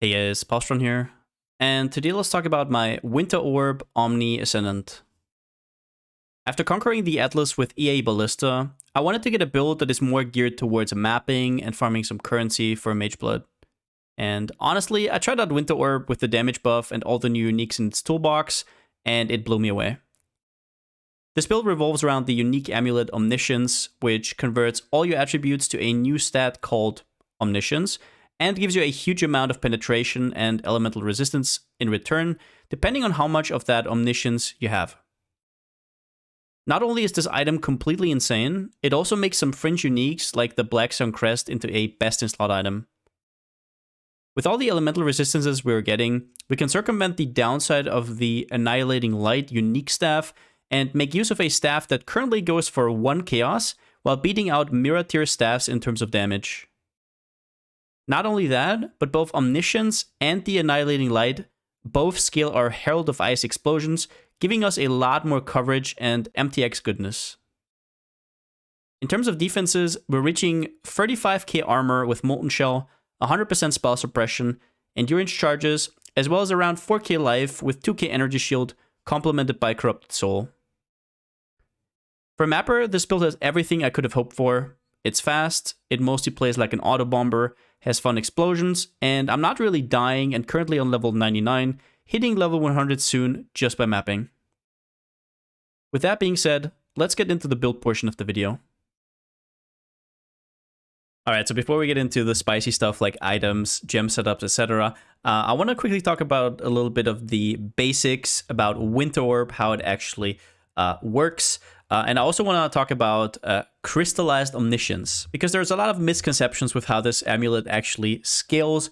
Hey guys, Palsteron here, and today let's talk about my Winter Orb Omni Ascendant. After conquering the Atlas with EA Ballista, I wanted to get a build that is more geared towards mapping and farming some currency for Mage Blood. And honestly, I tried out Winter Orb with the damage buff and all the new uniques in its toolbox, and it blew me away. This build revolves around the unique amulet Omniscience, which converts all your attributes to a new stat called Omniscience, and gives you a huge amount of penetration and elemental resistance in return, depending on how much of that Omniscience you have. Not only is this item completely insane, it also makes some fringe uniques like the Blackstone Crest into a best-in-slot item. With all the elemental resistances we're getting, we can circumvent the downside of the Annihilating Light unique staff and make use of a staff that currently goes for 1 chaos while beating out mirror tier staffs in terms of damage. Not only that, but both Omniscience and the Annihilating Light both scale our Herald of Ice explosions, giving us a lot more coverage and MTX goodness. In terms of defenses, we're reaching 35k armor with Molten Shell, 100% spell suppression, endurance charges, as well as around 4k life with 2k energy shield, complemented by Corrupted Soul. For Mapper, this build has everything I could have hoped for. It's fast, it mostly plays like an auto bomber, has fun explosions, and I'm not really dying and currently on level 99, hitting level 100 soon just by mapping. With that being said, let's get into the build portion of the video. Alright, so before we get into the spicy stuff like items, gem setups, etc., I want to quickly talk about a little bit of the basics about Winter Orb, how it actually works. And I also want to talk about Crystallised Omniscience, because there's a lot of misconceptions with how this amulet actually scales.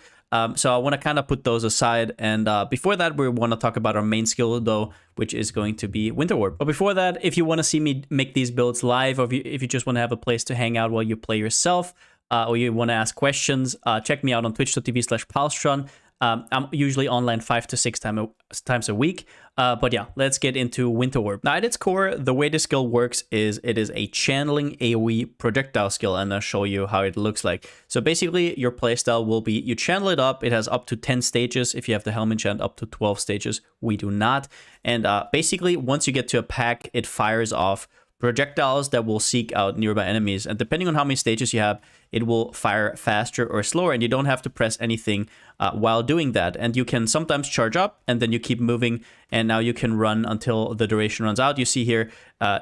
So I want to kind of put those aside. And before that, we want to talk about our main skill, though, which is going to be Winter Orb. But before that, if you want to see me make these builds live, or if you just want to have a place to hang out while you play yourself, or you want to ask questions, check me out on twitch.tv/Palsteron. I'm usually online 5 to 6 times a week. But yeah, let's get into Winter Orb. Now, at its core, the way this skill works is it is a channeling AoE projectile skill, and I'll show you how it looks like. So basically, your playstyle will be you channel it up. It has up to 10 stages. If you have the Helm enchant, up to 12 stages. We do not. And basically, once you get to a pack, it fires off projectiles that will seek out nearby enemies. And depending on how many stages you have, it will fire faster or slower, and you don't have to press anything while doing that. And you can sometimes charge up, and then you keep moving, and now you can run until the duration runs out. You see here,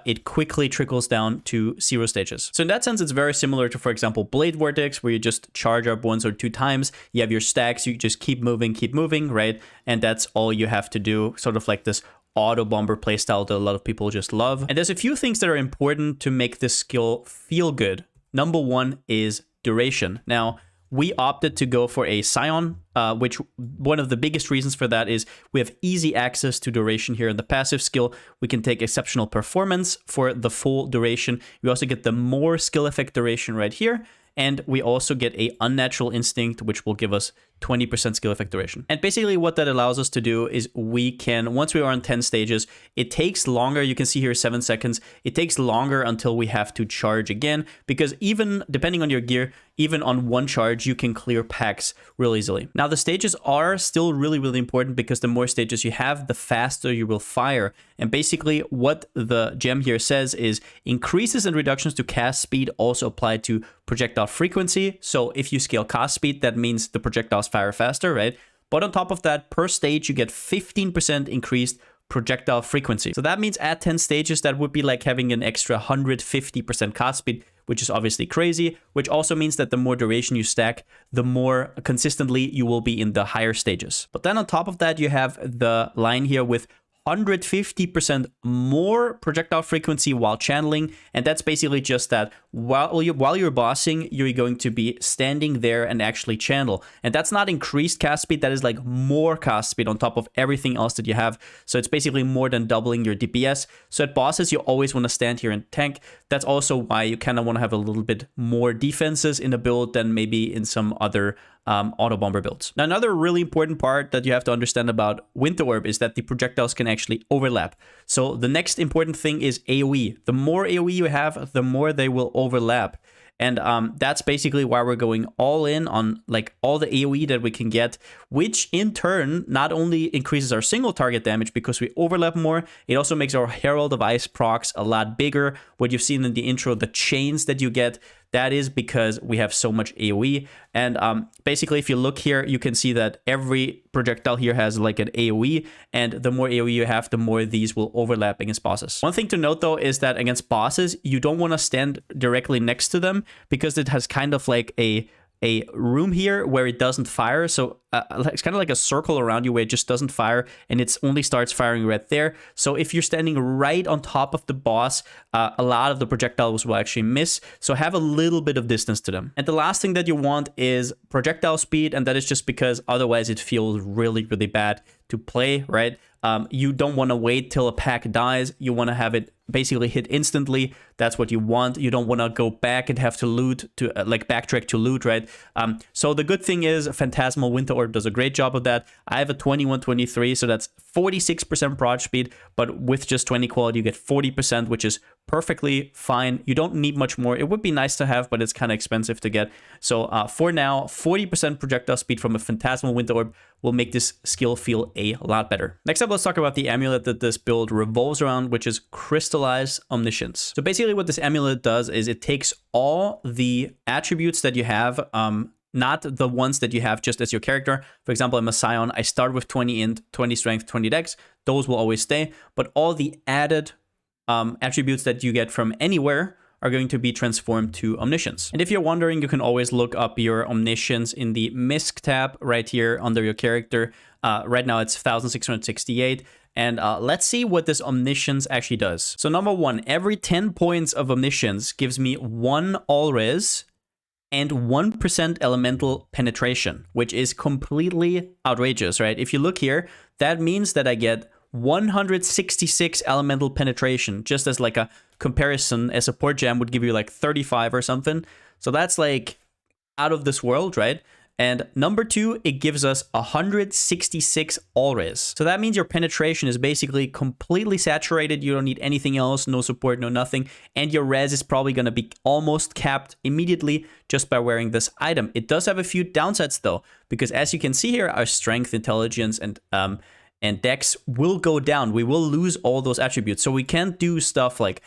it quickly trickles down to 0 stages. So in that sense, it's very similar to, for example, Blade Vortex, where you just charge up 1 or 2 times. You have your stacks, you just keep moving, right? And that's all you have to do, sort of like this auto bomber playstyle that a lot of people just love. And there's a few things that are important to make this skill feel good. Number 1 is duration. Now, we opted to go for a Scion, which one of the biggest reasons for that is we have easy access to duration here in the passive skill. We can take exceptional performance for the full duration. We also get the more skill effect duration right here. And we also get a Unnatural Instinct, which will give us 20% skill effect duration. And basically what that allows us to do is we can, once we are on 10 stages, it takes longer. You can see here 7 seconds. It takes longer until we have to charge again, because even depending on your gear, even on 1 charge, you can clear packs real easily. Now, the stages are still really important, because the more stages you have, the faster you will fire. And basically what the gem here says is increases and reductions to cast speed also apply to projectile frequency. So if you scale cast speed, that means the projectiles fire faster, right? But on top of that, per stage, you get 15% increased projectile frequency. So that means at 10 stages, that would be like having an extra 150% cast speed, which is obviously crazy, which also means that the more duration you stack, the more consistently you will be in the higher stages. But then on top of that, you have the line here with 150% more projectile frequency while channeling, and that's basically just that while you're bossing, you're going to be standing there and actually channel. And that's not increased cast speed, that is like more cast speed on top of everything else that you have. So it's basically more than doubling your DPS. So at bosses, you always want to stand here and tank. That's also why you kind of want to have a little bit more defenses in a build than maybe in some other auto bomber builds. Now, another really important part that you have to understand about Winter Orb is that the projectiles can actually overlap. So the next important thing is AoE. The more AoE you have, the more they will overlap. And that's basically why we're going all in on like all the AoE that we can get, which in turn not only increases our single target damage because we overlap more, it also makes our Herald of Ice procs a lot bigger. What you've seen in the intro, the chains that you get, that is because we have so much AoE. And basically, if you look here, you can see that every projectile here has like an AoE, and the more AoE you have, the more these will overlap against bosses. One thing to note though is that against bosses, you don't want to stand directly next to them because it has kind of like a room here where it doesn't fire. So it's kind of like a circle around you where it just doesn't fire, and it only starts firing right there. So if you're standing right on top of the boss, a lot of the projectiles will actually miss. So have a little bit of distance to them. And the last thing that you want is projectile speed, and that is just because otherwise it feels really, really bad to play, right? You don't want to wait till a pack dies. You want to have it basically hit instantly. That's what you want. You don't want to go back and have to loot to like backtrack to loot, right? So the good thing is Phantasmal Winter Orb does a great job of that. I have a 21-23, so that's 46% prod speed, but with just 20 quality, you get 40%, which is perfectly fine. You don't need much more. It would be nice to have, but it's kind of expensive to get. So for now, 40% projectile speed from a Phantasmal Winter Orb will make this skill feel a lot better. Next up, let's talk about the amulet that this build revolves around, which is Crystallised Omniscience. So basically what this amulet does is it takes all the attributes that you have, not the ones that you have just as your character. For example, I'm a Scion. I start with 20 int, 20 strength, 20 dex. Those will always stay. But all the added attributes that you get from anywhere are going to be transformed to Omniscience. And if you're wondering, you can always look up your Omniscience in the MISC tab right here under your character. Right now it's 1668. And let's see what this Omniscience actually does. So number one, every 10 points of Omniscience gives me 1 all-res and 1% elemental penetration, which is completely outrageous, right? If you look here, that means that I get 166 elemental penetration, just as like a comparison. A support gem would give you like 35 or something. So that's like out of this world, right? And number two, it gives us 166 all-res. So that means your penetration is basically completely saturated. You don't need anything else, no support, no nothing. And your res is probably going to be almost capped immediately just by wearing this item. It does have a few downsides though, because as you can see here, our strength, intelligence, and dex will go down. We will lose all those attributes. So we can't do stuff like,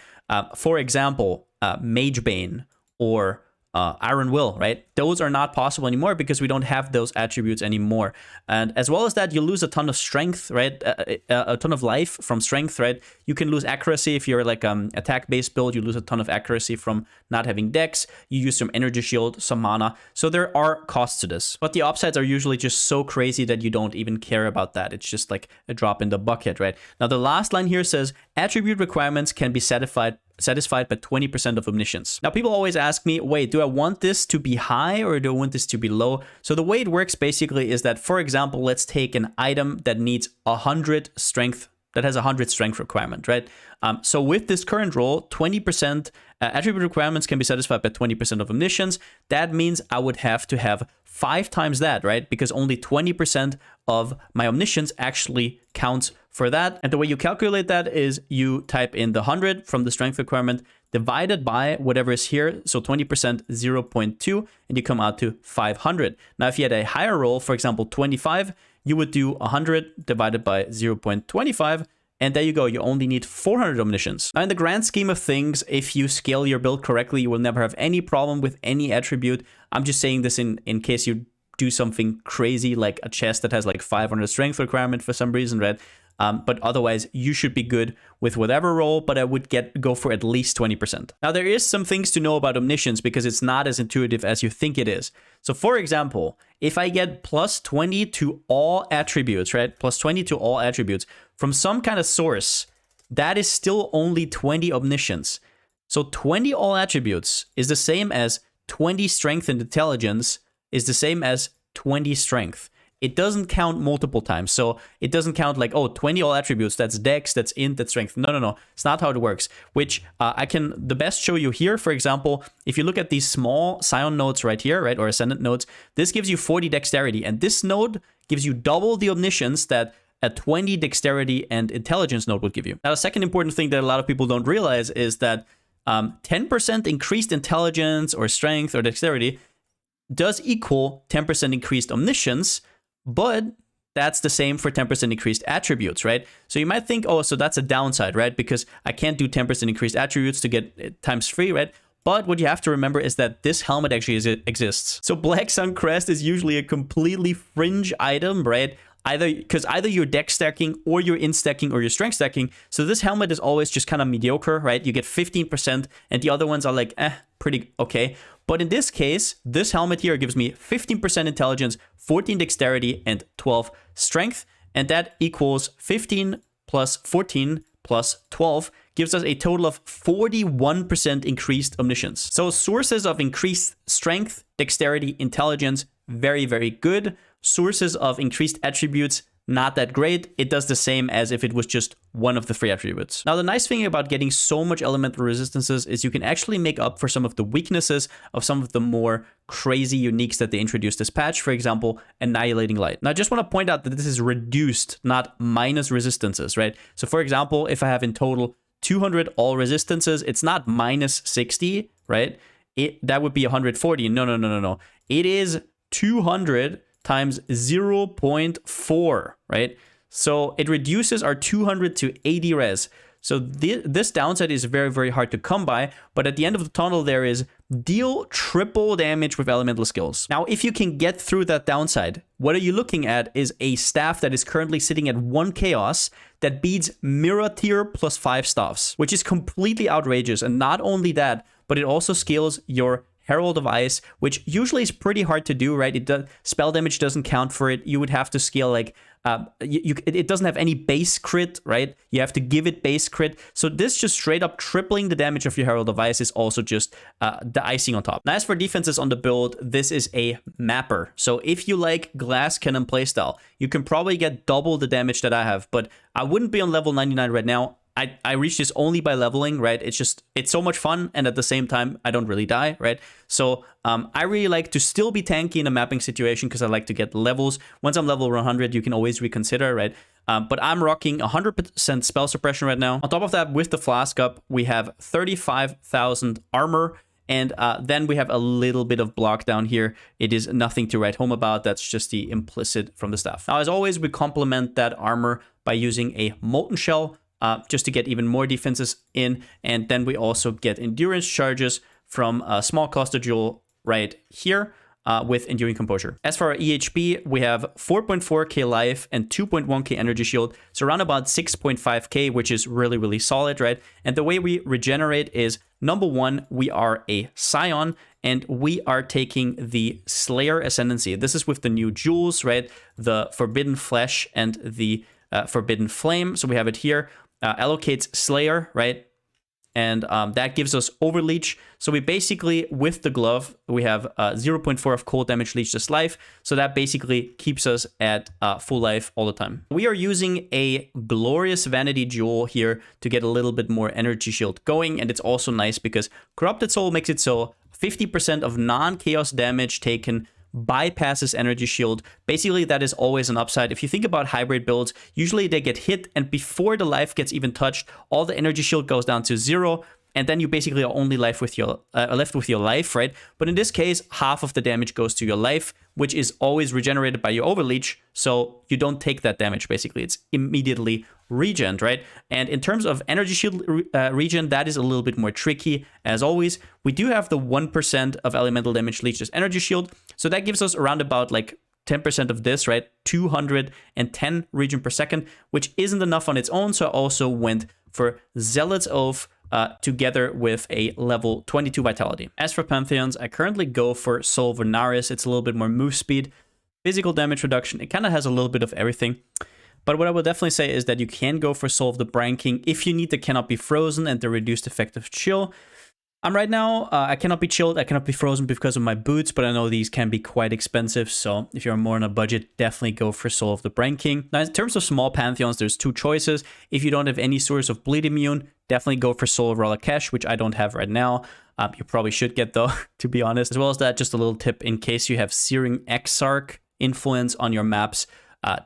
for example, Mage Bane or Iron Will, right? Those are not possible anymore because we don't have those attributes anymore. And as well as that, you lose a ton of strength, right? A ton of life from strength, right? You can lose accuracy if you're like attack-based build. You lose a ton of accuracy from not having dex. You use some energy shield, some mana. So there are costs to this. But the upsides are usually just so crazy that you don't even care about that. It's just like a drop in the bucket, right? Now the last line here says, attribute requirements can be satisfied by 20% of Omniscience. Now people always ask me, wait, do I want this to be high or do I want this to be low? So the way it works basically is that, for example, let's take an item that needs 100 strength, that has 100 strength requirement, right? So with this current roll, 20% attribute requirements can be satisfied by 20% of Omniscience. That means I would have to have 5 times that, right? Because only 20% of my Omniscience actually counts for that. And the way you calculate that is you type in the 100 from the strength requirement divided by whatever is here. So 20%, 0.2, and you come out to 500. Now, if you had a higher roll, for example, 25, you would do 100 divided by 0.25. And there you go, you only need 400 Omniscience. Now, in the grand scheme of things, if you scale your build correctly, you will never have any problem with any attribute. I'm just saying this in case you do something crazy, like a chest that has like 500 strength requirement for some reason, right? But otherwise, you should be good with whatever roll, but I would go for at least 20%. Now, there is some things to know about Omniscience because it's not as intuitive as you think it is. So, for example, if I get plus 20 to all attributes, right? Plus 20 to all attributes from some kind of source, that is still only 20 Omniscience. So 20 all attributes is the same as 20 strength and intelligence is the same as 20 strength. It doesn't count multiple times. So it doesn't count like, oh, 20 all attributes, that's dex, that's int, that's strength. No. It's not how it works, which I can the best show you here. For example, if you look at these small Scion nodes right here, right, or Ascendant nodes, this gives you 40 dexterity. And this node gives you double the Omniscience that a 20 dexterity and intelligence node would give you. Now, the second important thing that a lot of people don't realize is that 10% increased intelligence or strength or dexterity does equal 10% increased omniscience, but that's the same for 10% increased attributes, right? So you might think, oh, so that's a downside, right? Because I can't do 10% increased attributes to get times 3, right? But what you have to remember is that this helmet actually exists. So Black Sun Crest is usually a completely fringe item, right? Because either you're dex stacking or you're in stacking or you're strength stacking. So this helmet is always just kind of mediocre, right? You get 15% and the other ones are like, pretty okay. But in this case, this helmet here gives me 15% intelligence, 14 dexterity, and 12 strength. And that equals 15 plus 14 plus 12 gives us a total of 41% increased omniscience. So sources of increased strength, dexterity, intelligence, very, very good. Sources of increased attributes, not that great. It does the same as if it was just one of the 3 attributes. Now, the nice thing about getting so much elemental resistances is you can actually make up for some of the weaknesses of some of the more crazy uniques that they introduced this patch. For example, Annihilating Light. Now, I just want to point out that this is reduced, not minus resistances, right? So for example, if I have in total 200 all resistances, it's not minus 60, right? That would be 140. No. It is 200 times 0.4, right? So it reduces our 200 to 80 res. So this downside is very, very hard to come by, but at the end of the tunnel, there is deal triple damage with elemental skills. Now, if you can get through that downside, what are you looking at is a staff that is currently sitting at 1 chaos that beats Mirror tier plus 5 staffs, which is completely outrageous. And not only that, but it also scales your Herald of Ice, which usually is pretty hard to do, right? Spell damage doesn't count for it. You would have to scale like, it doesn't have any base crit, right? You have to give it base crit. So this just straight up tripling the damage of your Herald of Ice is also just the icing on top. Now, as for defenses on the build, this is a mapper. So if you like Glass Cannon playstyle, you can probably get double the damage that I have, but I wouldn't be on level 99 right now. I reached this only by leveling, right? It's so much fun, and at the same time, I don't really die, right? So I really like to still be tanky in a mapping situation because I like to get levels. Once I'm level 100, you can always reconsider, right? But I'm rocking 100% spell suppression right now. On top of that, with the Flask up, we have 35,000 armor, and then we have a little bit of block down here. It is nothing to write home about. That's just the implicit from the staff. Now, as always, we complement that armor by using a Molten Shell, just to get even more defenses in. And then we also get endurance charges from a small cluster jewel right here with Enduring Composure. As for our EHP, we have 4.4k life and 2.1k energy shield. So around about 6.5k, which is really, really solid, right? And the way we regenerate is, number one, we are a Scion, and we are taking the Slayer Ascendancy. This is with the new jewels, right? The Forbidden Flesh and the Forbidden Flame. So we have it here. Allocates Slayer, right? And that gives us Overleech. So we basically, with the glove, we have 0.4 of cold damage leech this life. So that basically keeps us at full life all the time. We are using a Glorious Vanity Jewel here to get a little bit more energy shield going. And it's also nice because Corrupted Soul makes it so 50% of non-chaos damage taken bypasses energy shield. Basically, that is always an upside. If you think about hybrid builds, usually they get hit, and before the life gets even touched, all the energy shield goes down to 0, and then you basically are only left with your life, right? But in this case, half of the damage goes to your life, which is always regenerated by your Overleech, so you don't take that damage, basically. It's immediately regen, right? And in terms of energy shield regen, that is a little bit more tricky. As always, we do have the 1% of elemental damage leech as energy shield, so that gives us around about like 10% of this, right? 210 regen per second, which isn't enough on its own, so I also went for Zealot's Oath together with a level 22 vitality. As for Pantheons, I currently go for Soul of Venaris. It's a little bit more move speed, physical damage reduction. It kind of has a little bit of everything. But what I would definitely say is that you can go for Soul of the Brine King if you need the Cannot Be Frozen and the reduced effective chill. Right now, I cannot be chilled, I cannot be frozen because of my boots, but I know these can be quite expensive, so if you're more on a budget, definitely go for Soul of the Brine King. Now, in terms of small Pantheons, there's two choices. If you don't have any source of bleed immune, definitely go for Soul of Ralakesh, which I don't have right now. You probably should get, though, to be honest. As well as that, just a little tip, in case you have Searing Exarch influence on your maps,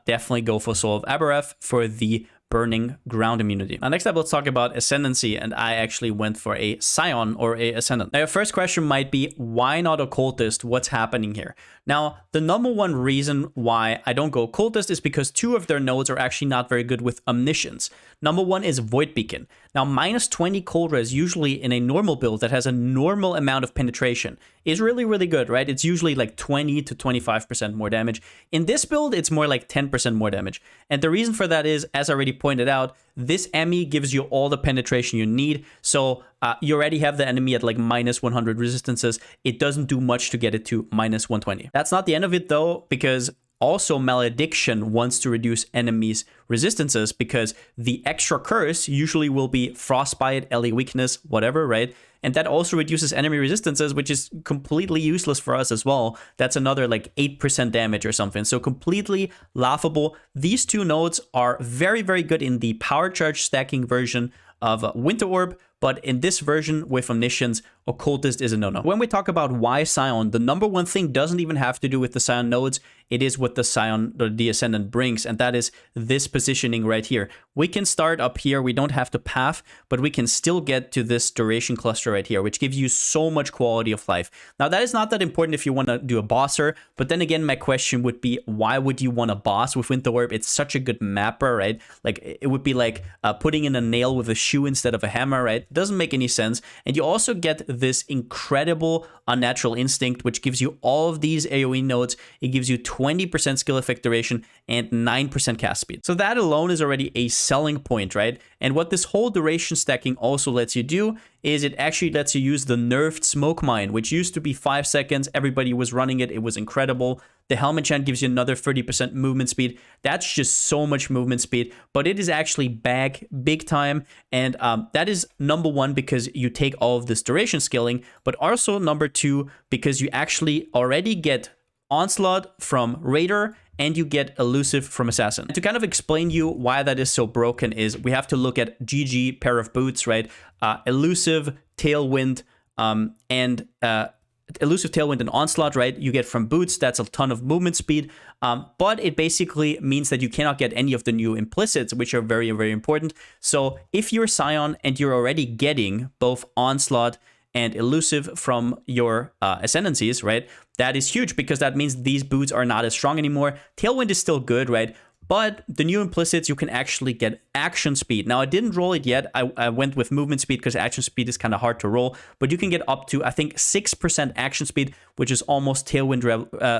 definitely go for Soul of Aberrath for the burning ground immunity. Now, next up, let's talk about Ascendancy, and I actually went for a Scion or a Ascendant. Now, your first question might be, why not Occultist? What's happening here? Now, the number one reason why I don't go Occultist is because two of their nodes are actually not very good with Omniscience. Number one is Void Beacon. Now, minus 20 cold res usually in a normal build that has a normal amount of penetration is really, really good, right? It's usually like 20 to 25% more damage. In this build, it's more like 10% more damage. And the reason for that is, as I already pointed out, this Emmy gives you all the penetration you need. So you already have the enemy at like minus 100 resistances. It doesn't do much to get it to minus 120. That's not the end of it though, because also Malediction wants to reduce enemies' resistances, because the extra curse usually will be Frostbite, LE weakness, whatever, right? And that also reduces enemy resistances, which is completely useless for us as well. That's another like 8% damage or something. So completely laughable. These two nodes are very, very good in the power charge stacking version of Winter Orb, but in this version with Omniscience, Occultist is a no-no. When we talk about why Scion, the number one thing doesn't even have to do with the Scion nodes. It is what the Scion or the Ascendant brings, and that is this positioning right here. We can start up here. We don't have to path, but we can still get to this duration cluster right here, which gives you so much quality of life. Now, that is not that important if you want to do a bosser, but then again, my question would be, why would you want a boss with Winter Orb? It's such a good mapper, right? Like, it would be like putting in a nail with a shoe instead of a hammer, right? It doesn't make any sense. And you also get this incredible Unnatural Instinct, which gives you all of these AoE nodes. It gives you 20% skill effect duration and 9% cast speed. So that alone is already a selling point, right? And what this whole duration stacking also lets you do is it actually lets you use the nerfed Smoke Mine, which used to be 5 seconds. Everybody was running it. It was incredible. The Helmet Chant gives you another 30% movement speed. That's just so much movement speed, but it is actually back big time. And that is number one, because you take all of this duration scaling, but also number two, because you actually already get Onslaught from Raider and you get Elusive from Assassin. And to kind of explain you why that is so broken is we have to look at GG pair of boots, right? Elusive, Tailwind, and Elusive, Tailwind, and Onslaught, right? You get from boots. That's a ton of movement speed, but it basically means that you cannot get any of the new implicits, which are very, very important. So if you're Scion and you're already getting both Onslaught and Elusive from your Ascendancies, right? That is huge, because that means these boots are not as strong anymore. Tailwind is still good, right? But the new implicits, you can actually get action speed. Now, I didn't roll it yet. I went with movement speed because action speed is kind of hard to roll. But you can get up to, I think, 6% action speed, which is almost Tailwind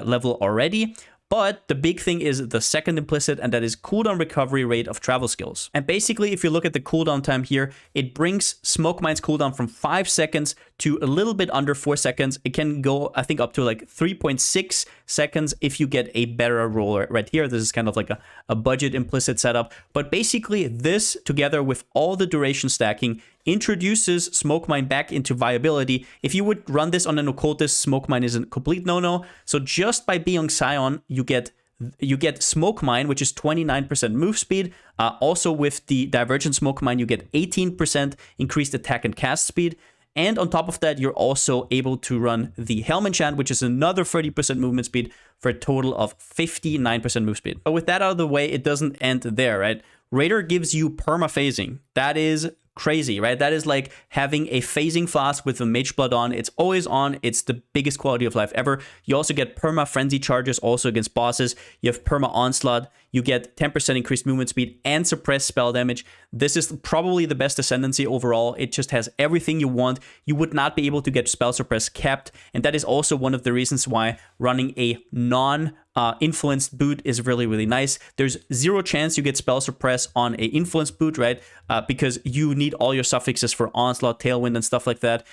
level already. But the big thing is the second implicit, and that is cooldown recovery rate of travel skills. And basically, if you look at the cooldown time here, it brings Smoke Mine's cooldown from 5 seconds to a little bit under 4 seconds. It can go, I think, up to like 3.6 seconds if you get a better roller right here. This is kind of like a budget implicit setup. But basically, this together with all the duration stacking introduces Smoke Mine back into viability. If you would run this on an Occultist, Smoke Mine is a complete no-no. So just by being Scion, you get Smoke Mine, which is 29% move speed. Also with the Divergent Smoke Mine, you get 18% increased attack and cast speed. And on top of that, you're also able to run the Helmet Chant, which is another 30% movement speed for a total of 59% move speed. But with that out of the way, it doesn't end there, right? Raider gives you perma-phasing. That is crazy, right? That is like having a phasing flask with a Mage Blood on. It's always on. It's the biggest quality of life ever. You also get perma frenzy charges also against bosses. You have perma onslaught. You get 10% increased movement speed and suppressed spell damage. This is probably the best Ascendancy overall. It just has everything you want. You would not be able to get spell suppress capped, and that is also one of the reasons why running a non-influenced boot is really, really nice. There's zero chance you get spell suppress on a influenced boot, right? Because you need all your suffixes for onslaught, tailwind, and stuff like that.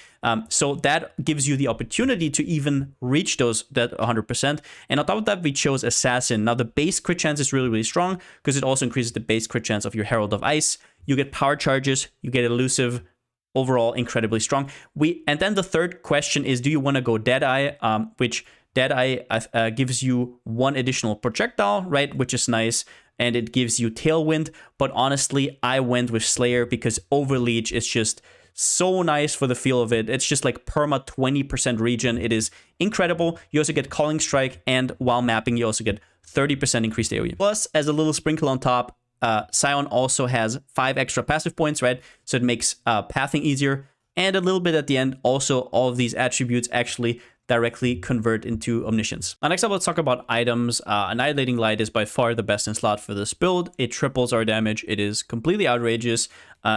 So that gives you the opportunity to even reach that 100%. And on top of that, we chose Assassin. Now the base crit chance is really, really strong because it also increases the base crit chance of your Herald of Ice. You get power charges, you get elusive, overall incredibly strong. And then the third question is, do you want to go Deadeye, which Deadeye gives you one additional projectile, right, which is nice, and it gives you Tailwind. But honestly, I went with Slayer because Overleech is just so nice for the feel of it. It's just like perma 20% regen. It is incredible. You also get Calling Strike, and while mapping, you also get 30% increased AoE. Plus, as a little sprinkle on top, Scion also has 5 extra passive points, right? So it makes pathing easier. And a little bit at the end, also all of these attributes actually directly convert into Omniscience. Now, next up, let's talk about items. Annihilating Light is by far the best in slot for this build. It triples our damage. It is completely outrageous.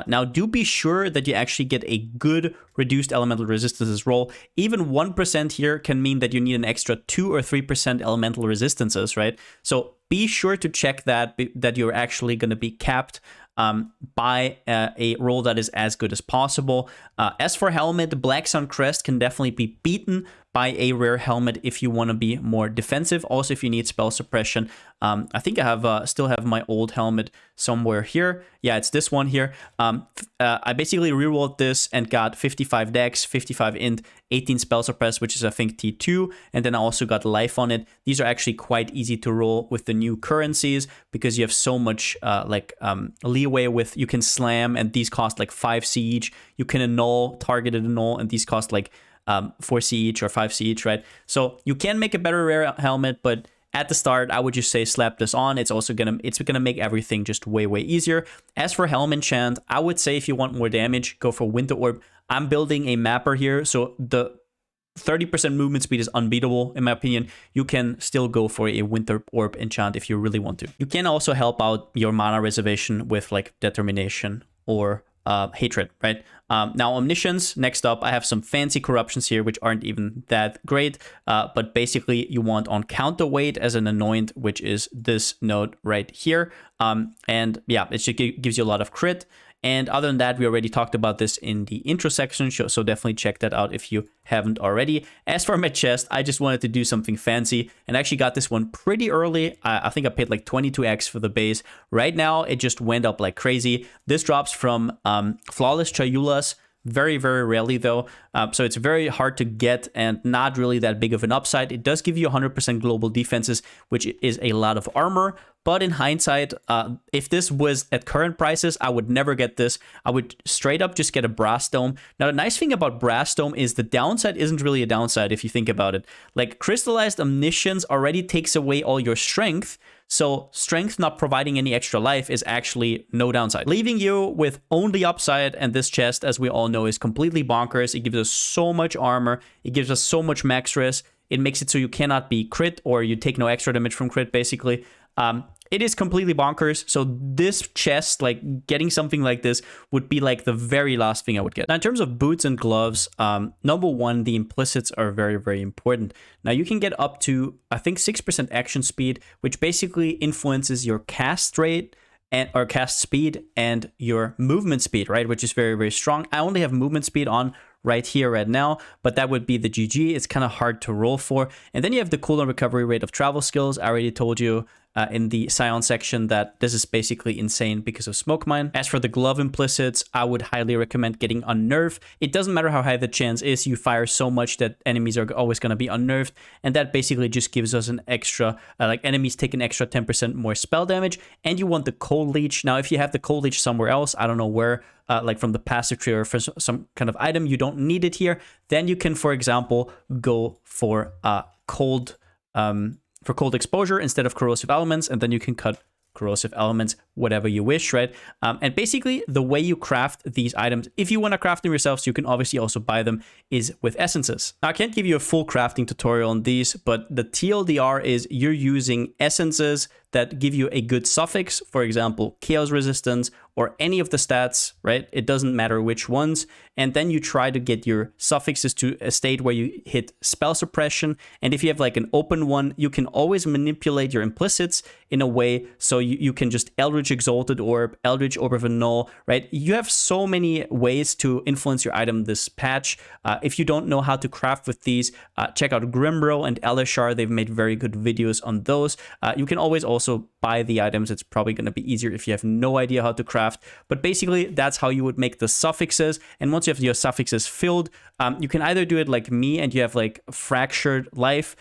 Now, do be sure that you actually get a good reduced elemental resistances roll. Even 1% here can mean that you need an extra 2 or 3% elemental resistances, right? So be sure to check that you're actually going to be capped by a roll that is as good as possible. As for helmet, Black Sun Crest can definitely be beaten by a rare helmet if you want to be more defensive. Also, if you need spell suppression. I think I have still have my old helmet somewhere here. Yeah, it's this one here. I basically rerolled this and got 55 dex, 55 int, 18 spell suppress, which is I think T2, and then I also got life on it. These are actually quite easy to roll with the new currencies because you have so much leeway with, you can slam and these cost like 5C each. You can annul, targeted annul, and these cost like 4C each or 5C each, right? So you can make a better rare helmet, but at the start, I would just say slap this on. It's also gonna make everything just way easier. As for helm enchant, I would say if you want more damage, go for Winter Orb. I'm building a mapper here, so the 30% movement speed is unbeatable in my opinion. You can still go for a Winter Orb enchant if you really want to. You can also help out your mana reservation with like Determination or Hatred, right? Now, Omniscience, next up, I have some fancy corruptions here, which aren't even that great, but basically you want on counterweight as an anoint, which is this node right here. And yeah, it just gives you a lot of crit. And other than that, we already talked about this in the intro section, so definitely check that out if you haven't already. As for my chest, I just wanted to do something fancy and actually got this one pretty early. I think I paid like 22x for the base. Right now, it just went up like crazy. This drops from Flawless Chayulas, very rarely though. So it's very hard to get and not really that big of an upside. It does give you 100% global defenses, which is a lot of armor. But in hindsight, if this was at current prices, I would never get this. I would straight up just get a Brass Dome. Now, the nice thing about Brass Dome is the downside isn't really a downside if you think about it. Like, Crystallized Omniscience already takes away all your strength. So strength not providing any extra life is actually no downside, leaving you with only upside. And this chest, as we all know, is completely bonkers. It gives us so much armor. It gives us so much max risk. It makes it so you cannot be crit or you take no extra damage from crit, basically. It is completely bonkers. So this chest, like getting something like this would be like the very last thing I would get. Now, in terms of boots and gloves, number one, the implicits are very important. Now you can get up to, I think, 6% action speed, which basically influences your cast rate or cast speed and your movement speed, right? Which is very strong. I only have movement speed on right here, right now, but that would be the GG. It's kind of hard to roll for. And then you have the cooldown recovery rate of travel skills. I already told you in the Scion section that this is basically insane because of Smoke Mine. As for the glove implicits, I would highly recommend getting Unnerved. It doesn't matter how high the chance is, you fire so much that enemies are always going to be unnerved, and that basically just gives us an extra, like enemies take an extra 10% more spell damage. And you want the Cold Leech. Now, if you have the Cold Leech somewhere else, I don't know where, like from the passive tree or for some kind of item, you don't need it here, then you can, for example, go for cold exposure instead of corrosive elements, and then you can cut corrosive elements, whatever you wish, right? And basically, the way you craft these items, if you want to craft them yourself, so you can obviously also buy them, is with essences. Now, I can't give you a full crafting tutorial on these, but the TLDR is you're using essences that give you a good suffix, for example, chaos resistance or any of the stats, right? It doesn't matter which ones. And then you try to get your suffixes to a state where you hit spell suppression. And if you have like an open one, you can always manipulate your implicits in a way so you can just Eldritch Exalted Orb, Eldritch Orb of Annul, right? You have so many ways to influence your item this patch. If you don't know how to craft with these, check out Grimbro and Elishar. They've made very good videos on those. You can always also buy the items. It's probably going to be easier if you have no idea how to craft. But basically, that's how you would make the suffixes. And once you have your suffixes filled, you can either do it like me and you have like Fractured Life,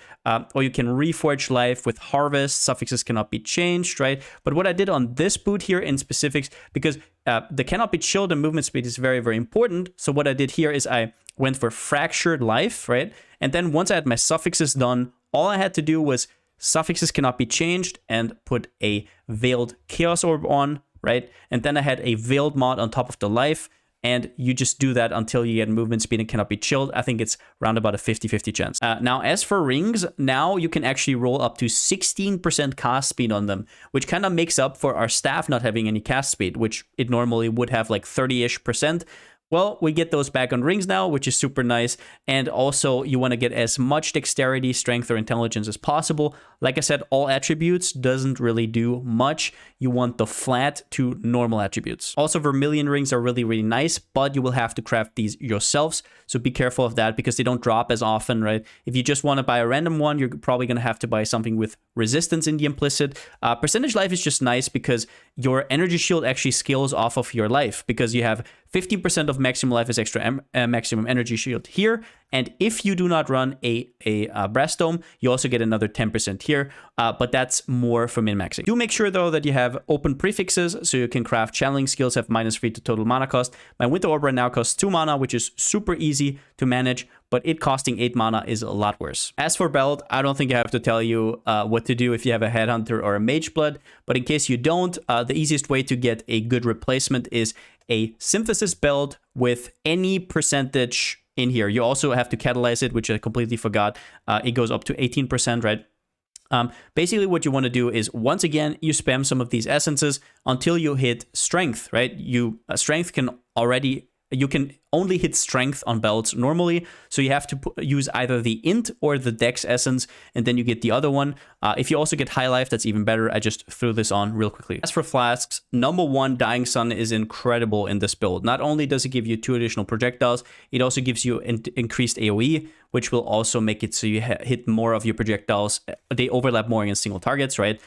or you can Reforge Life with Harvest. Suffixes cannot be changed, right? But what I did on this boot here in specifics, because the cannot be chilled and movement speed is very important. So what I did here is I went for Fractured Life, right? And then once I had my suffixes done, all I had to do was suffixes cannot be changed, and put a Veiled Chaos Orb on, right? And then I had a Veiled mod on top of the life, and you just do that until you get movement speed and cannot be chilled. I think it's around about a 50-50 chance. Now, as for rings, now you can actually roll up to 16% cast speed on them, which kind of makes up for our staff not having any cast speed, which it normally would have like 30-ish%. Well, we get those back on rings now, which is super nice. And also, you want to get as much dexterity, strength, or intelligence as possible. Like I said, all attributes doesn't really do much. You want the flat to normal attributes. Also, vermilion rings are really, really nice, but you will have to craft these yourselves. So be careful of that because they don't drop as often, right? If you just want to buy a random one, you're probably going to have to buy something with resistance in the implicit. Percentage life is just nice because your energy shield actually scales off of your life because you have 50% of maximum life is extra maximum energy shield here. And if you do not run a brass dome, you also get another 10% here, but that's more for min-maxing. Do make sure though that you have open prefixes so you can craft channeling skills, have -3 to total mana cost. My Winter Orb right now costs 2 mana, which is super easy to manage, but it costing 8 mana is a lot worse. As for belt, I don't think I have to tell you what to do if you have a Headhunter or a Mage Blood, but in case you don't, the easiest way to get a good replacement is a synthesis belt with any percentage in here. You also have to catalyze it, which I completely forgot. It goes up to 18%, right? Basically, what you want to do is, once again, you spam some of these essences until you hit strength, right? Strength you can only hit strength on belts normally, so you have to use either the int or the dex essence, and then you get the other one. If you also get high life, that's even better. I just threw this on real quickly. As for flasks, #1 Dying Sun is incredible in this build. Not only does it give you 2 additional projectiles, it also gives you increased AoE, which will also make it so you hit more of your projectiles. They overlap more against single targets, right?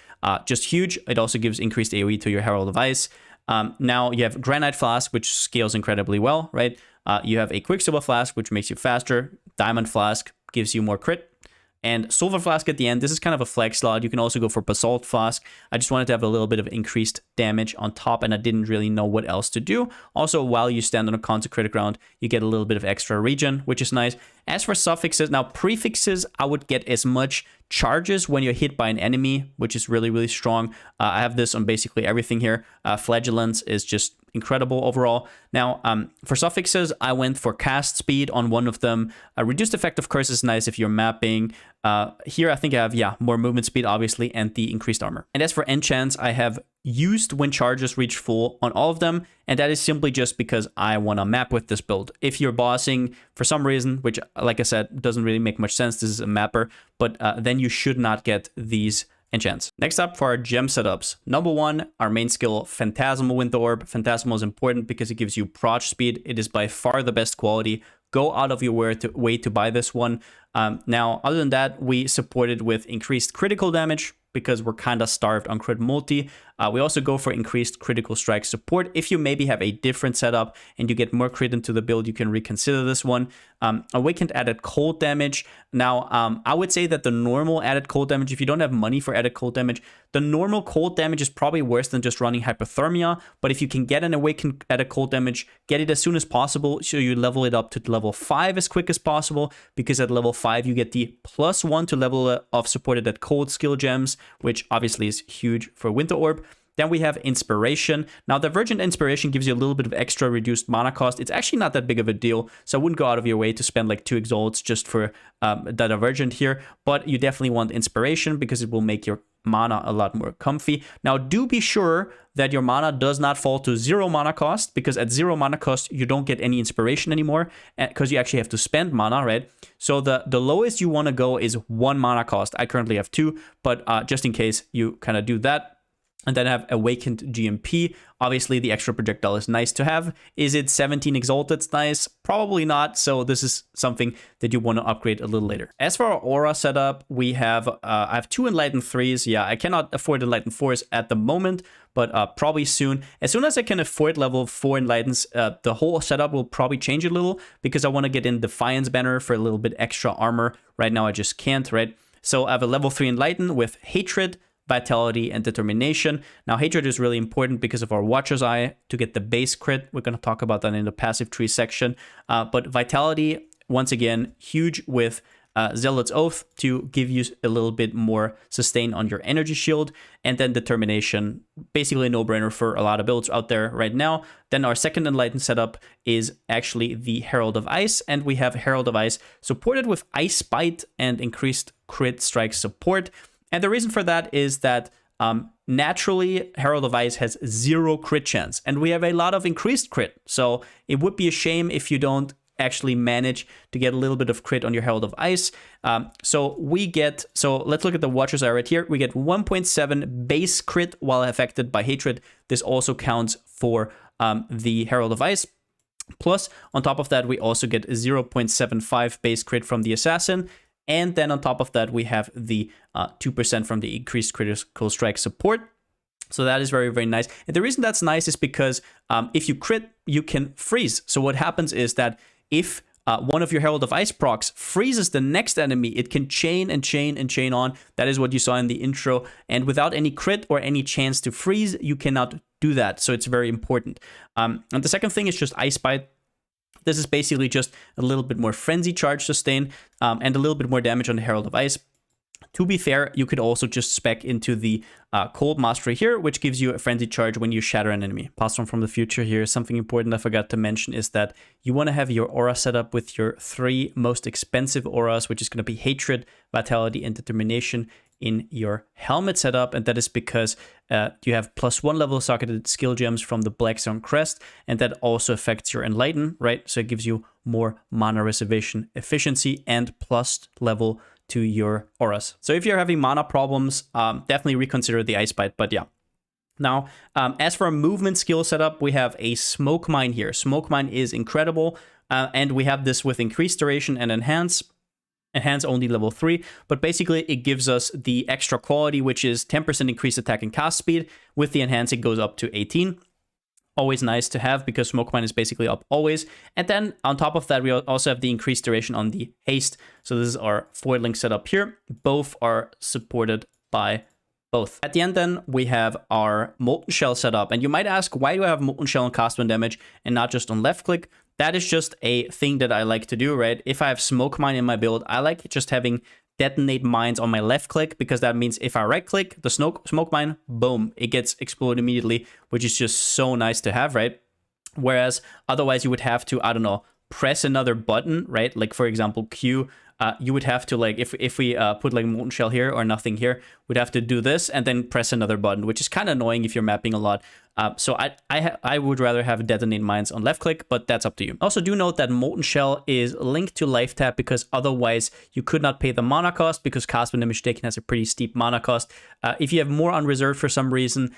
Just huge. It also gives increased AoE to your Herald of Ice. Now you have Granite Flask, which scales incredibly well, right? You have a Quicksilver Flask, which makes you faster. Diamond Flask gives you more crit. And Silver Flask at the end, this is kind of a flex slot. You can also go for Basalt Flask. I just wanted to have a little bit of increased damage on top, and I didn't really know what else to do. Also, while you stand on a consecrated ground, you get a little bit of extra regen, which is nice. As for suffixes, now prefixes, I would get as much charges when you're hit by an enemy, which is really, really strong. I have this on basically everything here. Flagellance is just incredible overall. Now, for suffixes, I went for cast speed on one of them. Reduced effect of curse is nice if you're mapping. Here, I think I have, more movement speed, obviously, and the increased armor. And as for enchants, I have used when charges reach full on all of them, and that is simply just because I want to map with this build. If you're bossing for some reason, which, like I said, doesn't really make much sense, this is a mapper, but then you should not get these enchants. Next up for our gem setups. #1, our main skill, Phantasmal Winter Orb. Phantasmal is important because it gives you proj speed. It is by far the best quality. Go out of your way to buy this one. Now, other than that, we support it with increased critical damage because we're kind of starved on crit multi. We also go for increased critical strike support. If you maybe have a different setup and you get more crit into the build, you can reconsider this one. Awakened added cold damage. Now, I would say that the normal added cold damage, if you don't have money for added cold damage, the normal cold damage is probably worse than just running hypothermia. But if you can get an awakened added cold damage, get it as soon as possible so you level it up to level 5 as quick as possible, because at level 5 you get the +1 to level of supported at cold skill gems, which obviously is huge for Winter Orb. Then we have Inspiration. Now, Divergent Inspiration gives you a little bit of extra reduced mana cost. It's actually not that big of a deal, so I wouldn't go out of your way to spend like 2 exalts just for the Divergent here, but you definitely want Inspiration because it will make your mana a lot more comfy. Now, do be sure that your mana does not fall to 0 mana cost, because at 0 mana cost, you don't get any Inspiration anymore, because you actually have to spend mana, right? So the lowest you want to go is 1 mana cost. I currently have 2, but just in case you kind of do that. And then I have Awakened GMP. Obviously, the extra projectile is nice to have. Is it 17 Exalted? Nice? Probably not. So this is something that you want to upgrade a little later. As for our aura setup, we have I have 2 Enlightened 3s. Yeah, I cannot afford Enlightened 4s at the moment, but probably soon. As soon as I can afford level 4 Enlightens, the whole setup will probably change a little, because I want to get in Defiance banner for a little bit extra armor. Right now, I just can't, right? So I have a level 3 Enlighten with Hatred, Vitality, and Determination. Now, Hatred is really important because of our Watcher's Eye to get the base crit. We're going to talk about that in the passive tree section. But Vitality, once again, huge with Zealot's Oath to give you a little bit more sustain on your energy shield, and then Determination, basically a no-brainer for a lot of builds out there right now. Then our second Enlightened setup is actually the Herald of Ice, and we have Herald of Ice supported with Ice Bite and increased crit strike support. And the reason for that is that naturally, Herald of Ice has 0 crit chance, and we have a lot of increased crit. So it would be a shame if you don't actually manage to get a little bit of crit on your Herald of Ice. So let's look at the Watcher's Eye right here. We get 1.7 base crit while affected by hatred. This also counts for the Herald of Ice. Plus, on top of that, we also get 0.75 base crit from the Assassin. And then on top of that, we have the 2% from the increased critical strike support. So that is very, very nice. And the reason that's nice is because if you crit, you can freeze. So what happens is that if one of your Herald of Ice procs freezes the next enemy, it can chain and chain and chain on. That is what you saw in the intro. And without any crit or any chance to freeze, you cannot do that. So it's very important. And the second thing is just Ice Bite. This is basically just a little bit more frenzy charge sustain and a little bit more damage on the Herald of Ice. To be fair, you could also just spec into the Cold Mastery here, which gives you a frenzy charge when you shatter an enemy. Palsteron from the future here. Something important I forgot to mention is that you want to have your aura set up with your 3 most expensive auras, which is going to be Hatred, Vitality, and Determination in your helmet setup, and that is because you have +1 level socketed skill gems from the Blackstone Crest, and that also affects your Enlighten, right? So it gives you more mana reservation efficiency and plus level to your auras. So if you're having mana problems, definitely reconsider the Ice Bite, but yeah. Now, as for a movement skill setup, we have a Smoke Mine here. Smoke Mine is incredible, and we have this with increased duration and enhance only level 3, but basically it gives us the extra quality, which is 10% increased attack and cast speed. With the enhance, it goes up to 18. Always nice to have because Smoke Mine is basically up always. And then on top of that, we also have the increased duration on the haste. So this is our foiling setup here. Both are supported by both. At the end then, we have our Molten Shell setup. And you might ask, why do I have Molten Shell on cast 1 damage and not just on left click? That is just a thing that I like to do, right? If I have Smoke Mine in my build, I like just having Detonate Mines on my left click, because that means if I right click the Smoke Mine, boom, it gets exploded immediately, which is just so nice to have, right? Whereas otherwise you would have to, I don't know, press another button, right? Like for example, Q, you would have to, like, if we put like Molten Shell here or nothing here, we'd have to do this and then press another button, which is kind of annoying if you're mapping a lot. So I would rather have Detonate Mines on left click, but that's up to you. Also do note that Molten Shell is linked to Life Tap, because otherwise you could not pay the mana cost, because cast when damage taken has a pretty steep mana cost. If you have more unreserved for some reason,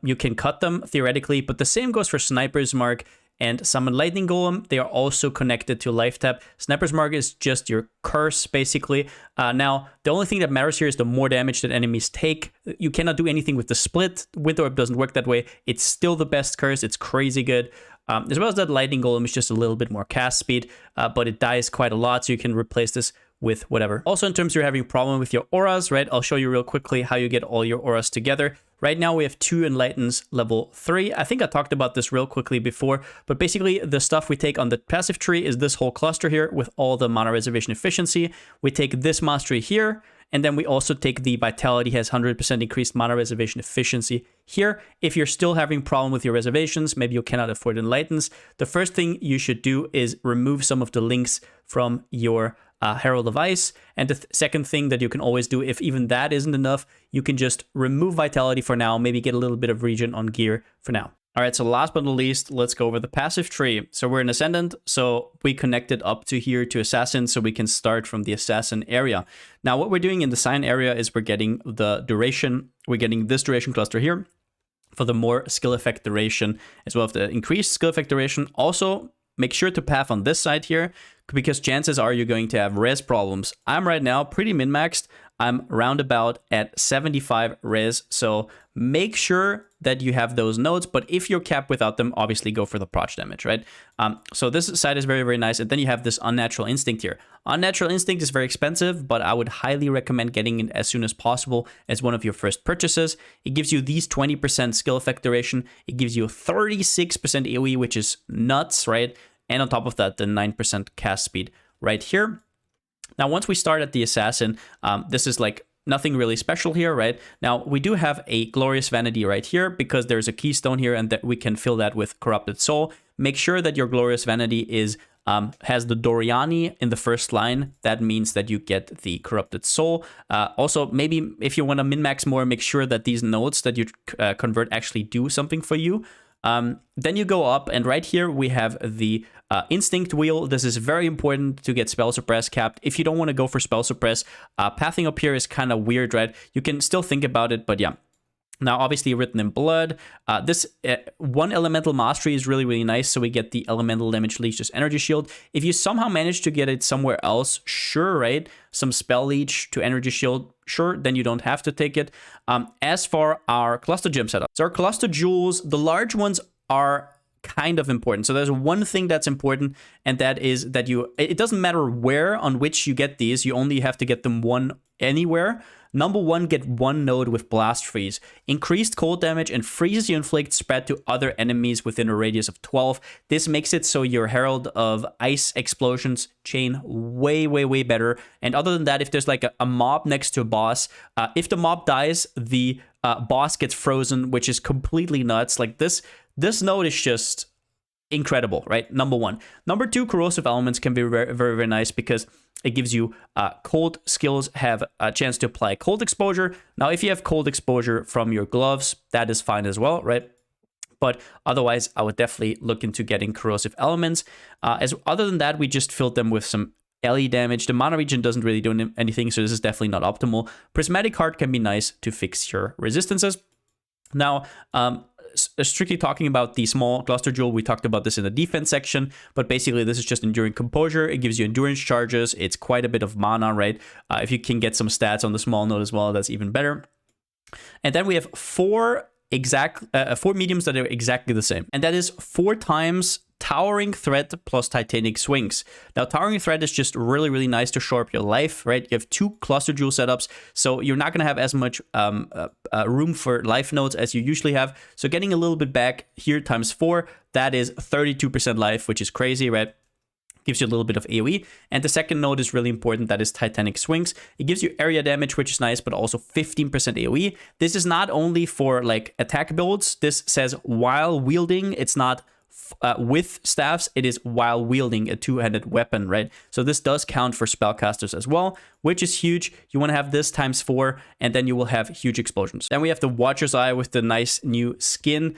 you can cut them theoretically, but the same goes for Sniper's Mark and Summon Lightning Golem. They are also connected to Life Tap. Sniper's Mark is just your curse, basically. Now, the only thing that matters here is the more damage that enemies take. You cannot do anything with the split. Winter Orb doesn't work that way. It's still the best curse. It's crazy good. As well as that Lightning Golem is just a little bit more cast speed, but it dies quite a lot, so you can replace this with whatever. Also, in terms you're having a problem with your auras, right? I'll show you real quickly how you get all your auras together. Right now we have 2 Enlightens level 3. I think I talked about this real quickly before, but basically the stuff we take on the passive tree is this whole cluster here with all the mana reservation efficiency. We take this mastery here, and then we also take the Vitality has 100% increased mana reservation efficiency here. If you're still having problem with your reservations, maybe you cannot afford Enlightens, the first thing you should do is remove some of the links from your Herald of Ice. And the second thing that you can always do, if even that isn't enough, you can just remove Vitality for now, maybe get a little bit of regen on gear for now. All right, so last but not least, let's go over the passive tree. So we're an Ascendant, so we connected up to here to Assassin, so we can start from the Assassin area. Now, what we're doing in the Sign area is we're getting the duration. We're getting this duration cluster here for the more skill effect duration, as well as the increased skill effect duration. Also, make sure to path on this side here, because chances are you're going to have res problems. I'm right now pretty min-maxed. I'm roundabout at 75 res, so make sure that you have those nodes, but if you're capped without them, obviously go for the proc damage, right? So this side is very, very nice, and then you have this Unnatural Instinct here. Unnatural Instinct is very expensive, but I would highly recommend getting it as soon as possible as one of your first purchases. It gives you these 20% skill effect duration, it gives you 36% AoE, which is nuts, right? And on top of that, the 9% cast speed right here. Now, once we start at the Assassin, this is like nothing really special here, right? Now, we do have a Glorious Vanity right here because there's a keystone here and that we can fill that with Corrupted Soul. Make sure that your Glorious Vanity is has the Doriani in the first line. That means that you get the Corrupted Soul. Also, maybe if you want to min-max more, make sure that these nodes that you convert actually do something for you. Then you go up, and right here we have the Instinct Wheel. This is very important to get Spell Suppress capped. If you don't want to go for Spell Suppress, pathing up here is kind of weird, right? You can still think about it, but yeah. Now, obviously, written in blood. This one elemental mastery is really, really nice. So we get the elemental damage leech, just energy shield. If you somehow manage to get it somewhere else, sure, right? Some spell leech to energy shield, sure, then you don't have to take it. As for our cluster gem setup, so our cluster jewels, the large ones are kind of important. So there's one thing that's important, and that is that it doesn't matter where on which you get these, you only have to get them one anywhere. Number one, get one node with Blast Freeze. Increased cold damage and freeze you inflict spread to other enemies within a radius of 12. This makes it so your Herald of Ice explosions chain way, way, way better. And other than that, if there's like a mob next to a boss, if the mob dies, the boss gets frozen, which is completely nuts. Like this node is just incredible, right? Number one. Number two, corrosive elements can be very, very, very nice because it gives you cold skills have a chance to apply cold exposure. Now, if you have cold exposure from your gloves, that is fine as well, right? But otherwise, I would definitely look into getting corrosive elements. Other than that, we just filled them with some LE damage. The mana regen doesn't really do anything, so this is definitely not optimal. Prismatic Heart can be nice to fix your resistances. Now, strictly talking about the small cluster jewel, we talked about this in the defense section, but basically this is just Enduring Composure. It gives you endurance charges. It's quite a bit of mana, right? If you can get some stats on the small node as well, that's even better. And then we have four mediums that are exactly the same, and that is 4 times Towering Threat plus Titanic Swings. Now, Towering Threat is just really, really nice to shore up your life, right? You have 2 cluster jewel setups, so you're not going to have as much room for life nodes as you usually have. So getting a little bit back here times 4, that is 32% life, which is crazy, right? Gives you a little bit of AoE. And the second node is really important, that is Titanic Swings. It gives you area damage, which is nice, but also 15% AoE. This is not only for like attack builds. This says while wielding. It's not with staffs, it is while wielding a 2-handed weapon, right? So this does count for spellcasters as well, which is huge. You want to have this times 4, and then you will have huge explosions. Then we have the Watcher's Eye with the nice new skin.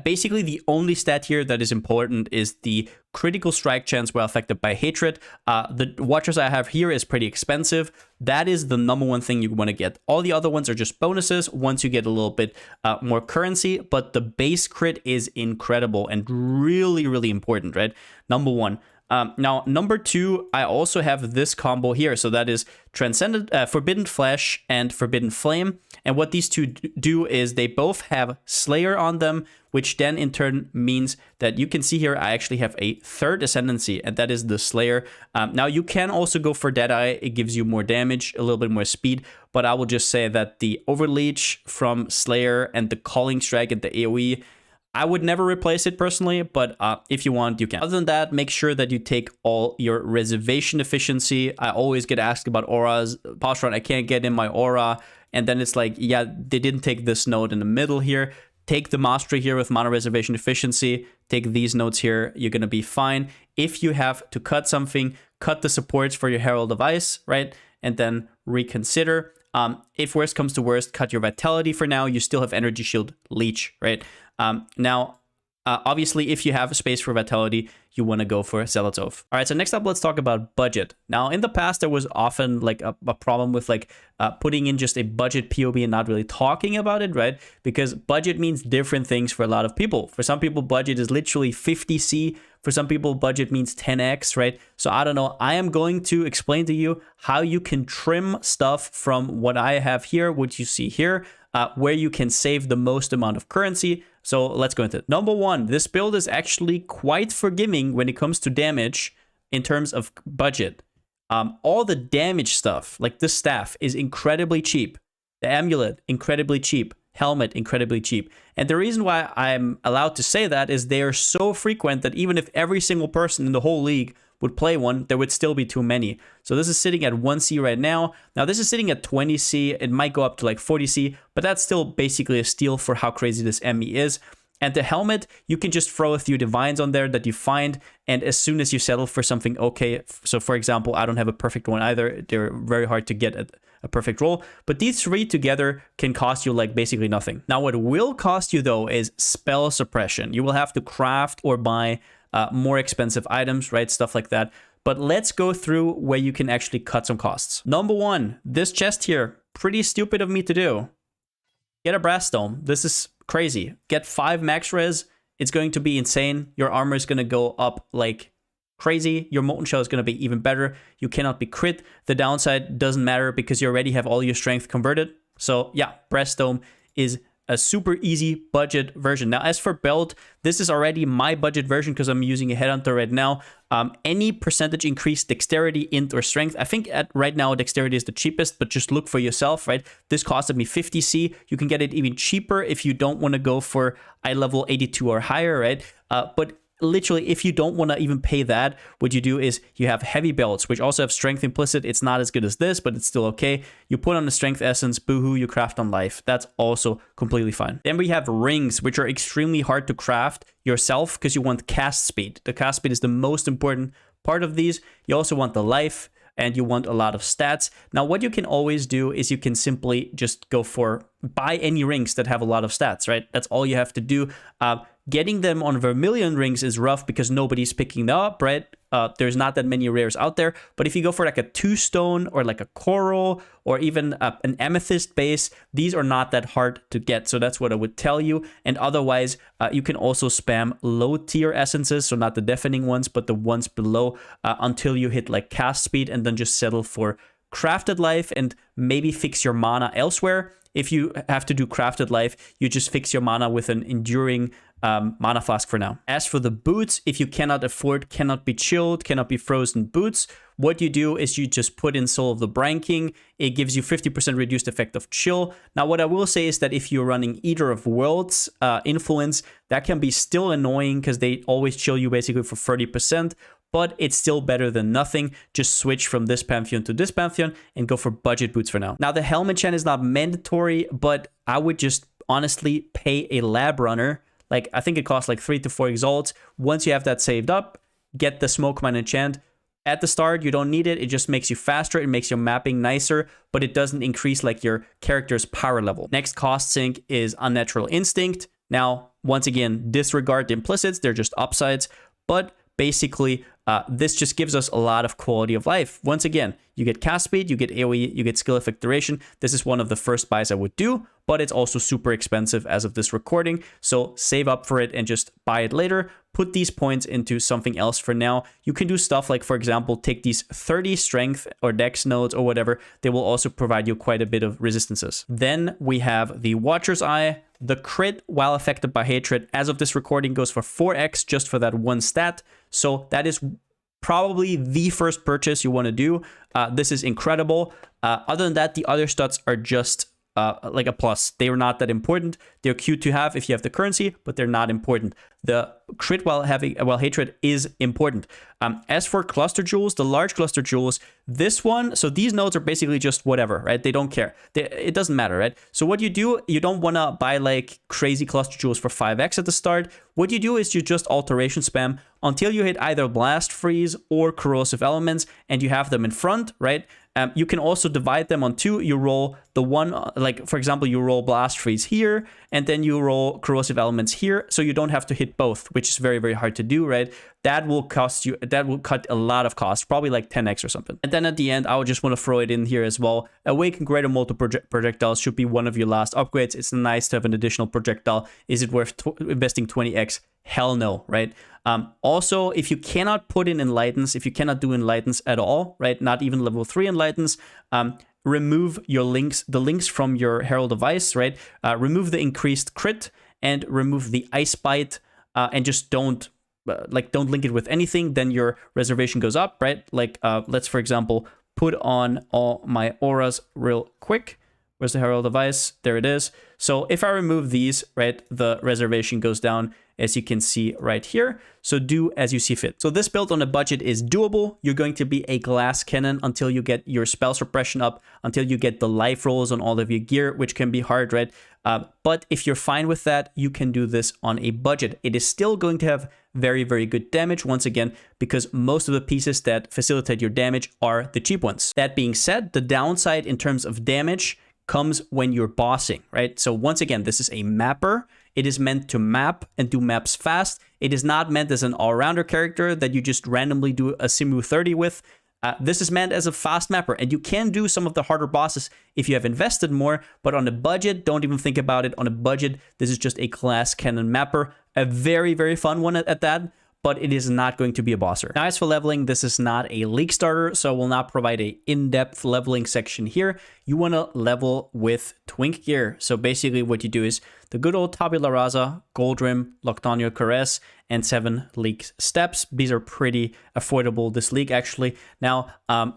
Basically, the only stat here that is important is the critical strike chance while affected by hatred. The Watchers I have here is pretty expensive. That is the number one thing you want to get. All the other ones are just bonuses once you get a little bit more currency, but the base crit is incredible and really, really important, right? Number one. Now, number 2, I also have this combo here. So that is Forbidden Flesh and Forbidden Flame. And what these two do is they both have Slayer on them, which then in turn means that you can see here, I actually have a 3rd Ascendancy, and that is the Slayer. Now, you can also go for Deadeye. It gives you more damage, a little bit more speed. But I will just say that the Overleech from Slayer and the Calling Strike and the AoE, I would never replace it personally, but if you want, you can. Other than that, make sure that you take all your reservation efficiency. I always get asked about auras. Palsteron, I can't get in my aura. And then it's like, yeah, they didn't take this node in the middle here. Take the mastery here with mana reservation efficiency. Take these nodes here. You're going to be fine. If you have to cut something, cut the supports for your Herald of Ice, right? And then reconsider. If worst comes to worst, cut your Vitality for now. You still have Energy Shield Leech, right? Now, obviously, if you have a space for Vitality, you want to go for Zealot's Oath. All right, so next up, let's talk about budget. Now, in the past, there was often like a problem with like putting in just a budget PoE and not really talking about it, right? Because budget means different things for a lot of people. For some people, budget is literally 50C. For some people, budget means 10x, right? So I don't know. I am going to explain to you how you can trim stuff from what I have here, what you see here, where you can save the most amount of currency. So let's go into it. Number 1, this build is actually quite forgiving when it comes to damage in terms of budget. All the damage stuff, like this staff, is incredibly cheap. The amulet, incredibly cheap. Helmet, incredibly cheap. And the reason why I'm allowed to say that is they are so frequent that even if every single person in the whole league would play one, there would still be too many. So this is sitting at 1C right now. Now this is sitting at 20C. It might go up to like 40C, but that's still basically a steal for how crazy this ME is. And the helmet, you can just throw a few divines on there that you find, and as soon as you settle for something okay, so for example, I don't have a perfect one either. They're very hard to get a perfect roll, but these three together can cost you like basically nothing. Now what will cost you though is spell suppression. You will have to craft or buy more expensive items, right? Stuff like that. But let's go through where you can actually cut some costs. Number one, this chest here, pretty stupid of me to do. Get a brass dome. This is crazy. Get 5 max res. It's going to be insane. Your armor is going to go up like crazy. Your molten shell is going to be even better. You cannot be crit. The downside doesn't matter because you already have all your strength converted. So yeah, brass dome is a super easy budget version. Now, as for belt, this is already my budget version because I'm using a headhunter right now. Any percentage increase dexterity, int, or strength. I think right now dexterity is the cheapest, but just look for yourself, right? This costed me 50C. You can get it even cheaper if you don't want to go for eye level 82 or higher, right? But literally, if you don't want to even pay that, what you do is you have heavy belts, which also have strength implicit. It's not as good as this, but it's still okay. You put on the strength essence, boohoo, you craft on life. That's also completely fine. Then we have rings, which are extremely hard to craft yourself because you want cast speed. The cast speed is the most important part of these. You also want the life, and you want a lot of stats. Now, what you can always do is you can simply just go for buy any rings that have a lot of stats, right? That's all you have to do. Getting them on Vermilion rings is rough because nobody's picking them up, right? There's not that many rares out there. But if you go for like a 2-stone or like a coral or even an amethyst base, these are not that hard to get. So that's what I would tell you. And otherwise, you can also spam low tier essences. So not the deafening ones, but the ones below until you hit like cast speed, and then just settle for crafted life and maybe fix your mana elsewhere. If you have to do crafted life, you just fix your mana with an enduring mana flask for now. As for the boots, if you cannot afford cannot be chilled, cannot be frozen boots, what you do is you just put in Soul of the Brine King. It gives you 50% reduced effect of chill. Now, what I will say is that if you're running Eater of Worlds influence, that can be still annoying because they always chill you basically for 30%. But it's still better than nothing. Just switch from this Pantheon to this Pantheon and go for budget boots for now. Now, the helmet chain is not mandatory, but I would just honestly pay a lab runner. Like, I think it costs like 3 to 4 exalts. Once you have that saved up, get the smoke mine enchant. At the start, you don't need it. It just makes you faster. It makes your mapping nicer, but it doesn't increase like your character's power level. Next cost sink is Unnatural Instinct. Now, once again, disregard the implicits. They're just upsides, but basically, this just gives us a lot of quality of life. Once again, you get cast speed, you get AoE, you get skill effect duration. This is one of the first buys I would do, but it's also super expensive as of this recording. So save up for it and just buy it later. Put these points into something else for now. You can do stuff like, for example, take these 30 strength or dex nodes or whatever. They will also provide you quite a bit of resistances. Then we have the Watcher's Eye. The crit, while affected by hatred, as of this recording, goes for 4x just for that one stat. So that is probably the first purchase you want to do. This is incredible. Other than that, the other stats are just like a plus. They are not that important. They're cute to have if you have the currency, but they're not important. The crit while hatred is important. As for cluster jewels, the large cluster jewels, this one, so these nodes are basically just whatever, right? They don't care. It doesn't matter, right? So what you do, you don't want to buy like crazy cluster jewels for 5x at the start. What you do is you just alteration spam until you hit either blast freeze or corrosive elements and you have them in front, right? You can also divide them on 2. You roll the one, like for example, you roll blast freeze here, and then you roll corrosive elements here, so you don't have to hit both, which is very, very hard to do, right? That will cost you, that will cut a lot of cost, probably like 10x or something. And then at the end, I would just want to throw it in here as well. Awaken Greater Multiple Projectiles should be one of your last upgrades. It's nice to have an additional projectile. Is it worth investing 20x? Hell no, right? Also, if you cannot put in Enlightens, if you cannot do Enlightens at all, right? Not even level 3 Enlightens, remove your links, the links from your Herald of Ice, right? Remove the increased crit and remove the Ice Bite, and just don't link it with anything. Then your reservation goes up, right? Like, let's, for example, put on all my auras real quick. Where's the Herald of Ice? There it is. So if I remove these, right, the reservation goes down. as you can see right here. So do as you see fit. So this build on a budget is doable. You're going to be a glass cannon until you get your spell suppression up, until you get the life rolls on all of your gear, which can be hard, right? But if you're fine with that, you can do this on a budget. It is still going to have very, very good damage, once again, because most of the pieces that facilitate your damage are the cheap ones. That being said, the downside in terms of damage comes when you're bossing, right? So once again, this is a mapper. It is meant to map and do maps fast. It is not meant as an all-rounder character that you just randomly do a Simu 30 with. This is meant as a fast mapper, and you can do some of the harder bosses if you have invested more, but on a budget, don't even think about it. On a budget, this is just a glass cannon mapper, a very, very fun one at that, but it is not going to be a bosser. Now, as for leveling, this is not a league starter, so I will not provide a in-depth leveling section here. You want to level with Twink gear. So basically what you do is the good old Tabula Rasa, Gold Rim, Lockdown Caress, and 7 league steps. These are pretty affordable this league, actually. Now,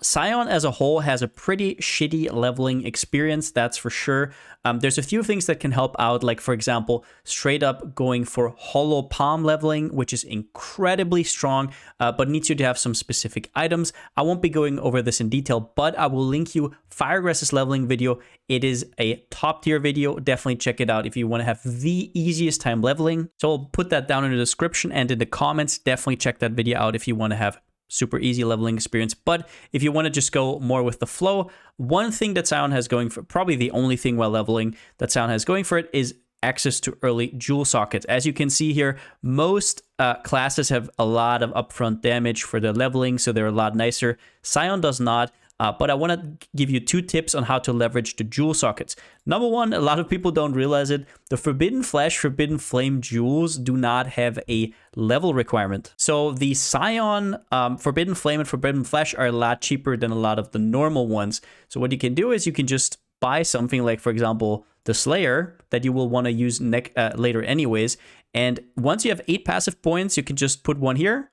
Scion as a whole has a pretty shitty leveling experience, that's for sure. There's a few things that can help out, like, for example, straight up going for Hollow Palm leveling, which is incredibly strong, but needs you to have some specific items. I won't be going over this in detail, but I will link you Firegrass's leveling video. It is a top tier video. Definitely check it out if you want to have the easiest time leveling. So I'll put that down in the description and in the comments. Definitely check that video out if you want to have super easy leveling experience. But if you want to just go more with the flow, one thing that Scion has going for, probably the only thing while leveling that Scion has going for it, is access to early jewel sockets. As you can see here, most classes have a lot of upfront damage for their leveling, so they're a lot nicer. Scion does not. But I want to give you 2 tips on how to leverage the jewel sockets. Number 1, a lot of people don't realize it. The Forbidden Flesh, Forbidden Flame jewels do not have a level requirement. So the Scion Forbidden Flame and Forbidden Flesh are a lot cheaper than a lot of the normal ones. So what you can do is you can just buy something like, for example, the Slayer that you will want to use later anyways. And once you have 8 passive points, you can just put one here,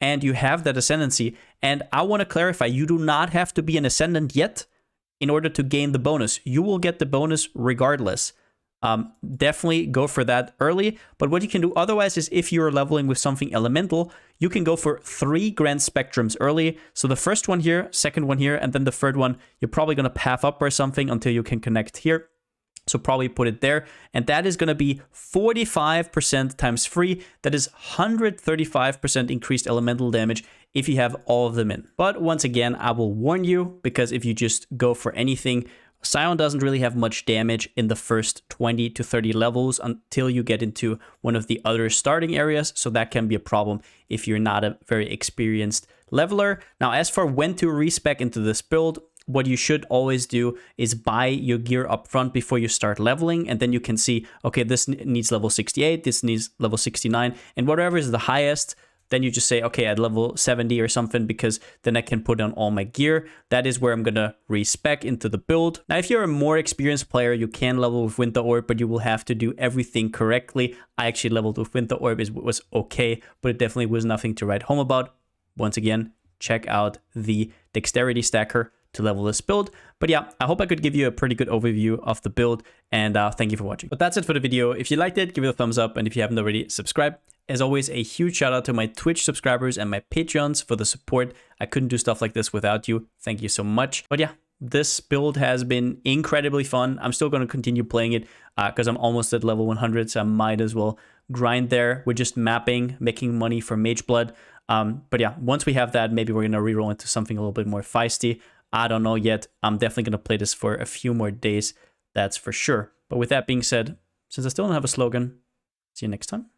and you have that Ascendancy. And I want to clarify, you do not have to be an Ascendant yet in order to gain the bonus. You will get the bonus regardless. Definitely go for that early. But what you can do otherwise is, if you're leveling with something elemental, you can go for 3 Grand Spectrums early. So the first one here, second one here, and then the third one, you're probably going to path up or something until you can connect here. So probably put it there. And that is going to be 45% times 3. That is 135% increased elemental damage if you have all of them in. But once again, I will warn you, because if you just go for anything, Scion doesn't really have much damage in the first 20 to 30 levels until you get into one of the other starting areas. So that can be a problem if you're not a very experienced leveler. Now, as for when to respec into this build, what you should always do is buy your gear up front before you start leveling, and then you can see, okay, this needs level 68, this needs level 69, and whatever is the highest, then you just say, okay, at level 70 or something, because then I can put on all my gear. That is where I'm gonna respec into the build. Now, if you're a more experienced player, you can level with Winter Orb, but you will have to do everything correctly. I actually leveled with Winter Orb, it was okay, but it definitely was nothing to write home about. Once again, check out the Dexterity Stacker to level this build. But yeah, I hope I could give you a pretty good overview of the build, and thank you for watching. But that's it for the video. If you liked it, give it a thumbs up, and if you haven't already, subscribe. As always, a huge shout out to my Twitch subscribers and my Patreons for the support. I couldn't do stuff like this without you. Thank you so much. But yeah, this build has been incredibly fun. I'm still going to continue playing it because I'm almost at level 100, so I might as well grind there. We're just mapping, making money for Mage Blood. But yeah, once we have that, maybe we're going to reroll into something a little bit more feisty. I don't know yet. I'm definitely going to play this for a few more days, that's for sure. But with that being said, since I still don't have a slogan, see you next time.